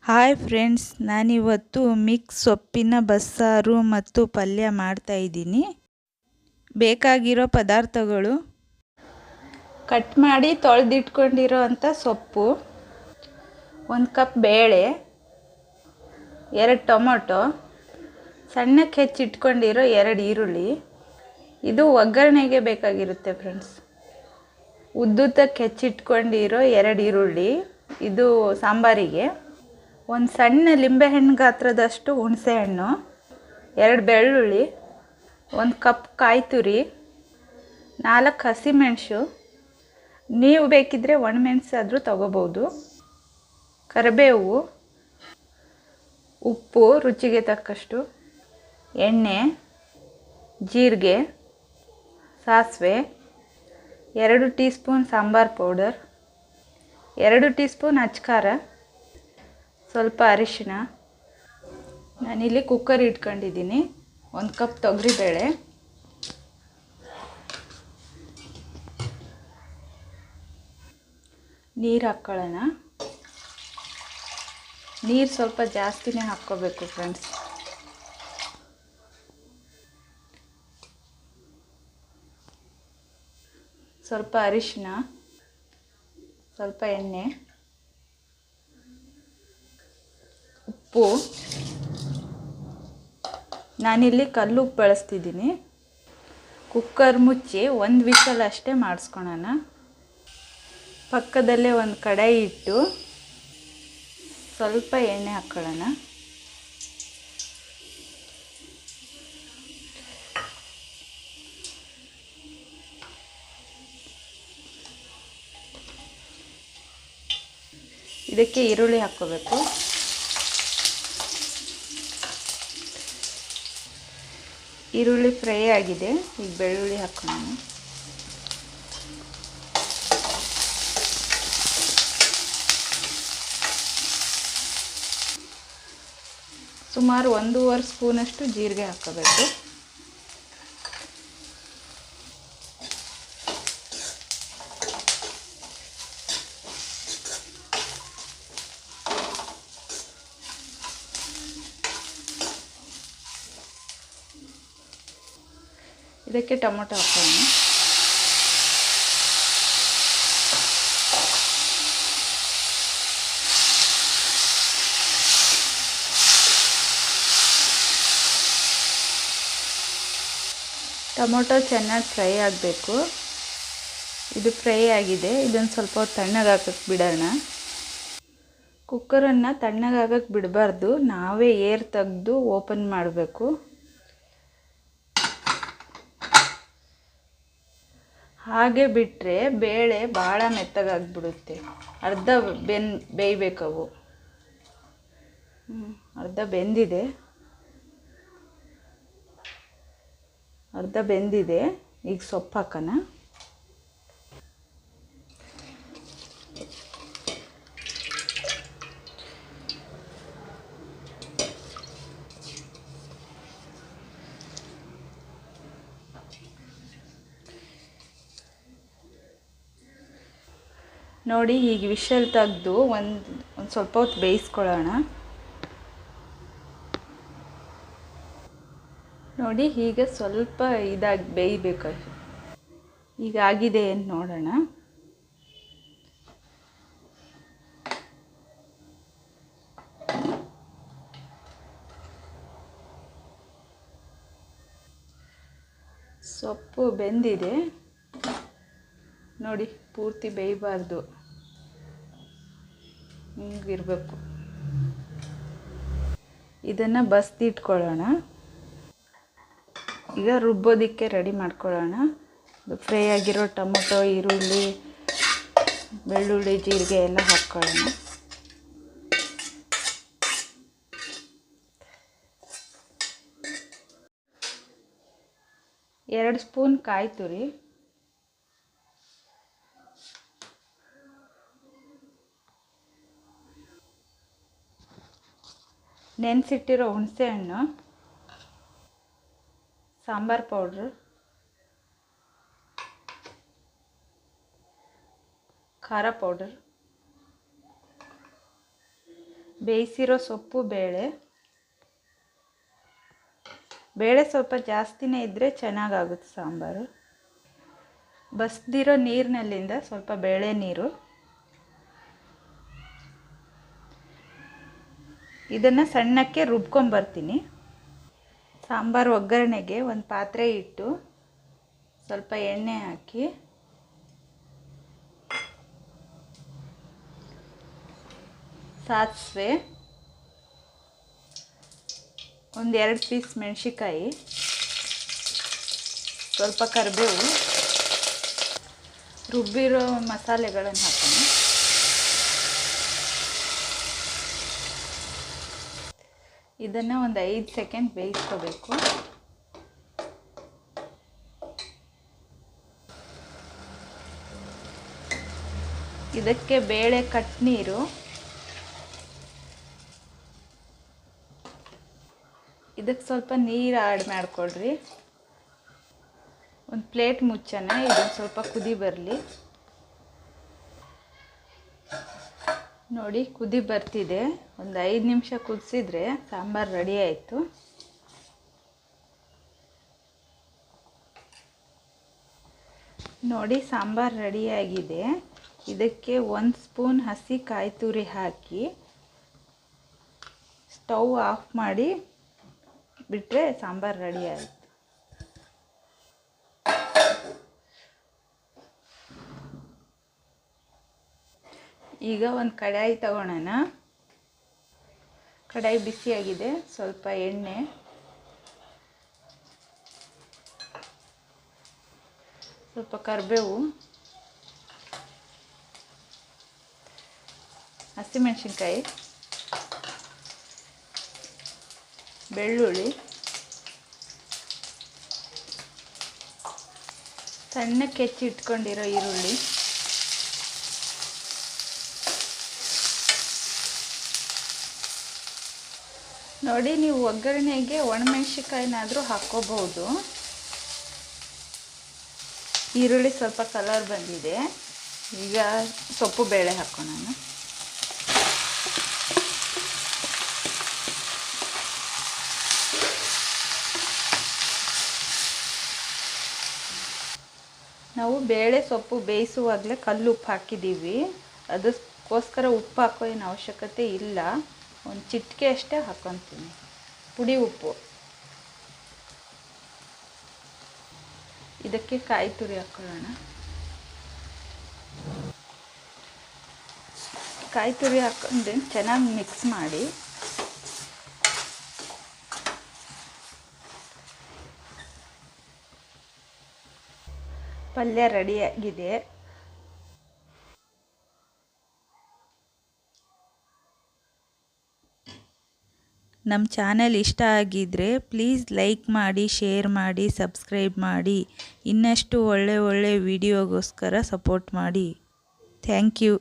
Hi friends, ನಾನಿವತ್ತು mix ಸೊಪ್ಪಿನ ಬಸ್ಸಾರು ಮತ್ತು ಪಲ್ಯ ಮಾಡ್ತಾಯಿದ್ದೀನಿ. ಬೇಕಾಗಿರೋ ಪದಾರ್ಥಗಳು: ಕಟ್ ಮಾಡಿ ತೊಳೆದಿಟ್ಕೊಂಡಿರೋ ಅಂಥ ಸೊಪ್ಪು, 1 ಕಪ್ ಬೇಳೆ, 2 ಟೊಮೊಟೊ, ಸಣ್ಣಕ್ಕೆ ಹೆಚ್ಚಿಟ್ಕೊಂಡಿರೋ 2 ಈರುಳ್ಳಿ. ಇದು ಒಗ್ಗರಣೆಗೆ ಬೇಕಾಗಿರುತ್ತೆ ಫ್ರೆಂಡ್ಸ್. ಉದ್ದುದ್ದಕ್ಕೆ ಹೆಚ್ಚಿಟ್ಕೊಂಡಿರೋ 2 ಈರುಳ್ಳಿ, ಇದು ಸಾಂಬಾರಿಗೆ. 1 ಸಣ್ಣ ಲಿಂಬೆಹಣ್ಣು ಗಾತ್ರದಷ್ಟು ಹುಣಸೆಹಣ್ಣು, 2 ಬೆಳ್ಳುಳ್ಳಿ, 1 ಕಪ್ ಕಾಯಿ ತುರಿ, 4 ಹಸಿಮೆಣಸು, ನೀವು ಬೇಕಿದ್ದರೆ ಒಣಮೆಣಸಾದರೂ ತಗೋಬೋದು, ಕರಿಬೇವು, ಉಪ್ಪು ರುಚಿಗೆ ತಕ್ಕಷ್ಟು, ಎಣ್ಣೆ, ಜೀರಿಗೆ, ಸಾಸಿವೆ, 2 teaspoon sambar powder, 2 teaspoon ಅಚ್ಕಾರ, ಸ್ವಲ್ಪ ಅರಿಶಿನ. ನಾನಿಲ್ಲಿ ಕುಕ್ಕರ್ ಇಟ್ಕೊಂಡಿದ್ದೀನಿ. 1 ಕಪ್ ತೊಗರಿಬೇಳೆ, ನೀರು ಹಾಕ್ಕೊಳ್ಳೋಣ. ನೀರು ಸ್ವಲ್ಪ ಜಾಸ್ತಿನೇ ಹಾಕ್ಕೋಬೇಕು ಫ್ರೆಂಡ್ಸ್. ಸ್ವಲ್ಪ ಅರಿಶಿನ, ಸ್ವಲ್ಪ ಎಣ್ಣೆ, ಉಪ್ಪು. ನಾನಿಲ್ಲಿ ಕಲ್ಲುಪ್ಪು ಬಳಸ್ತಿದ್ದೀನಿ. ಕುಕ್ಕರ್ ಮುಚ್ಚಿ 1 ವಿಷಲ್ ಅಷ್ಟೇ ಮಾಡಿಸ್ಕೊಳೋಣ. ಪಕ್ಕದಲ್ಲೇ ಒಂದು ಕಡಾಯಿ ಇಟ್ಟು ಸ್ವಲ್ಪ ಎಣ್ಣೆ ಹಾಕ್ಕೊಳ್ಳೋಣ. ಇದಕ್ಕೆ ಈರುಳ್ಳಿ ಹಾಕ್ಕೋಬೇಕು. ಈರುಳ್ಳಿ ಫ್ರೈ ಆಗಿದೆ. ಈಗ ಬೆಳ್ಳುಳ್ಳಿ ಹಾಕೋಣ. ಸುಮಾರು 1.5 ಸ್ಪೂನಷ್ಟು ಜೀರಿಗೆ ಹಾಕ್ಕೋಬೇಕು. ಇದಕ್ಕೆ ಟೊಮೊಟೊ ಹಾಕೋಣ. ಟೊಮೊಟೊ ಚೆನ್ನಾಗಿ ಫ್ರೈ ಆಗಬೇಕು. ಇದು ಫ್ರೈ ಆಗಿದೆ. ಇದನ್ನು ಸ್ವಲ್ಪ ಹೊತ್ತು ತಣ್ಣಗಾಗಕ್ಕೆ ಬಿಡೋಣ. ಕುಕ್ಕರನ್ನು ತಣ್ಣಗಾಗಕ್ಕೆ ಬಿಡಬಾರ್ದು, ನಾವೇ ಏರ್ ತೆಗೆದು ಓಪನ್ ಮಾಡಬೇಕು. ಹಾಗೆ ಬಿಟ್ಟರೆ ಬೇಳೆ ಭಾಳ ಮೆತ್ತಗಾಗಿಬಿಡುತ್ತೆ. ಅರ್ಧ ಬೇಯಬೇಕವು. ಅರ್ಧ ಬೆಂದಿದೆ. ಈಗ ಸೊಪ್ಪು ಹಾಕೋಣ. ನೋಡಿ, ಈಗ ವಿಷಲ್ ತೆಗೆದು ಒಂದು ಸ್ವಲ್ಪ ಹೊತ್ತು ಬೇಯಿಸ್ಕೊಳ್ಳೋಣ. ನೋಡಿ, ಹೀಗೆ ಸ್ವಲ್ಪ ಇದಾಗಿ ಬೇಯಬೇಕು. ಈಗ ಆಗಿದೆ ಏನು ನೋಡೋಣ. ಸೊಪ್ಪು ಬೆಂದಿದೆ. ನೋಡಿ, ಪೂರ್ತಿ ಬೇಯಬಾರ್ದು, ಹಿಂಗಿರಬೇಕು. ಇದನ್ನು ಬಸ್ದಿಟ್ಕೊಳ್ಳೋಣ. ಈಗ ರುಬ್ಬೋದಕ್ಕೆ ರೆಡಿ ಮಾಡ್ಕೊಳ್ಳೋಣ. ಫ್ರೈ ಆಗಿರೋ ಟೊಮೊಟೊ, ಈರುಳ್ಳಿ, ಬೆಳ್ಳುಳ್ಳಿ, ಜೀರಿಗೆ ಎಲ್ಲ ಹಾಕ್ಕೊಳ್ಳೋಣ. ಎರಡು ಸ್ಪೂನ್ ಕಾಯಿ ತುರಿ, ನೆನೆಸಿಟ್ಟಿರೋ ಹುಣಸೆಹಣ್ಣು, ಸಾಂಬಾರು ಪೌಡ್ರು, ಖಾರ ಪೌಡರ್, ಬೇಯಿಸಿರೋ ಸೊಪ್ಪು, ಬೇಳೆ ಸ್ವಲ್ಪ ಜಾಸ್ತಿನೇ ಇದ್ದರೆ ಚೆನ್ನಾಗಾಗುತ್ತೆ ಸಾಂಬಾರು. ಬಸ್ದಿರೋ ನೀರಿನಲ್ಲಿಂದ ಸ್ವಲ್ಪ ಬೇಳೆ ನೀರು, ಇದನ್ನು ಸಣ್ಣಕ್ಕೆ ರುಬ್ಕೊಂಬರ್ತೀನಿ. ಸಾಂಬಾರು ಒಗ್ಗರಣೆಗೆ ಒಂದು ಪಾತ್ರೆ ಇಟ್ಟು ಸ್ವಲ್ಪ ಎಣ್ಣೆ ಹಾಕಿ ಸಾಸಿವೆ, ಒಂದು 2 ಪೀಸ್ ಮೆಣಸಿಕಾಯಿ, ಸ್ವಲ್ಪ ಕರಿಬೇವು, ರುಬ್ಬಿರೋ ಮಸಾಲೆಗಳನ್ನು ಹಾಕೋಣ. ಇದನ್ನು ಒಂದು 5 ಸೆಕೆಂಡ್ ಬೇಯಿಸ್ಕೋಬೇಕು. ಇದಕ್ಕೆ ಬೇಳೆ ಕಟ್ ನೀರು, ಇದಕ್ಕೆ ಸ್ವಲ್ಪ ನೀರು ಆ್ಯಡ್ ಮಾಡಿಕೊಡ್ರಿ. ಒಂದು ಪ್ಲೇಟ್ ಮುಚ್ಚೋಣ, ಇದೊಂದು ಸ್ವಲ್ಪ ಕುದಿ ಬರಲಿ. ನೋಡಿ ಕುದಿ ಬರ್ತಿದೆ. ಒಂದು 5 ನಿಮಿಷ ಕುದಿಸಿದ್ರೆ ಸಾಂಬಾರು ರೆಡಿ ಆಯಿತು. ನೋಡಿ ಸಾಂಬಾರು ರೆಡಿಯಾಗಿದೆ. ಇದಕ್ಕೆ 1 ಸ್ಪೂನ್ ಹಸಿ ಕಾಯಿ ತುರಿ ಹಾಕಿ ಸ್ಟವ್ ಆಫ್ ಮಾಡಿ ಬಿಟ್ಟರೆ ಸಾಂಬಾರು ರೆಡಿ ಆಯಿತು. ಈಗ ಒಂದು ಕಡಾಯಿ ತಗೊಳ್ಳೋಣ. ಕಡಾಯಿ ಬಿಸಿಯಾಗಿದೆ. ಸ್ವಲ್ಪ ಎಣ್ಣೆ, ಸ್ವಲ್ಪ ಕರಿಬೇವು, ಹಸಿಮೆಣಸಿನ್ಕಾಯಿ, ಬೆಳ್ಳುಳ್ಳಿ, ಸಣ್ಣಕ್ಕೆ ಹೆಚ್ಚಿ ಇಟ್ಕೊಂಡಿರೋ ಈರುಳ್ಳಿ, ನೋಡಿ ನೀವು ಒಗ್ಗರಣೆಗೆ ಒಣಮೆಣಸಿನ್ಕಾಯಿನಾದರೂ ಹಾಕ್ಕೋಬಹುದು. ಈರುಳ್ಳಿ ಸ್ವಲ್ಪ ಕಲರ್ ಬಂದಿದೆ. ಈಗ ಸೊಪ್ಪು ಬೇಳೆ ಹಾಕೋಣ. ನಾವು ಬೇಳೆ ಸೊಪ್ಪು ಬೇಯಿಸುವಾಗಲೇ ಕಲ್ಲುಪ್ಪು ಹಾಕಿದ್ದೀವಿ. ಅದಕ್ಕೋಸ್ಕರ ಉಪ್ಪು ಹಾಕೋ ಏನು ಅವಶ್ಯಕತೆ ಇಲ್ಲ. ಒಂದು ಚಿಟಿಕೆ ಅಷ್ಟೇ ಹಾಕ್ಕೊತೀನಿ, ಪುಡಿ ಉಪ್ಪು. ಇದಕ್ಕೆ ಕಾಯಿ ತುರಿ ಹಾಕ್ಕೊಳ್ಳೋಣ. ಕಾಯಿ ತುರಿ ಹಾಕ್ಕೊಂಡು ಚೆನ್ನಾಗಿ ಮಿಕ್ಸ್ ಮಾಡಿ ಪಲ್ಯ ರೆಡಿಯಾಗಿದೆ. ನಮ್ಮ ಚಾನೆಲ್ ಇಷ್ಟ ಆಗಿದ್ದರೆ ಪ್ಲೀಸ್ ಲೈಕ್ ಮಾಡಿ, ಶೇರ್ ಮಾಡಿ, ಸಬ್ಸ್ಕ್ರೈಬ್ ಮಾಡಿ. ಇನ್ನಷ್ಟು ಒಳ್ಳೆ ವಿಡಿಯೋಗೋಸ್ಕರ ಸಪೋರ್ಟ್ ಮಾಡಿ. Thank you.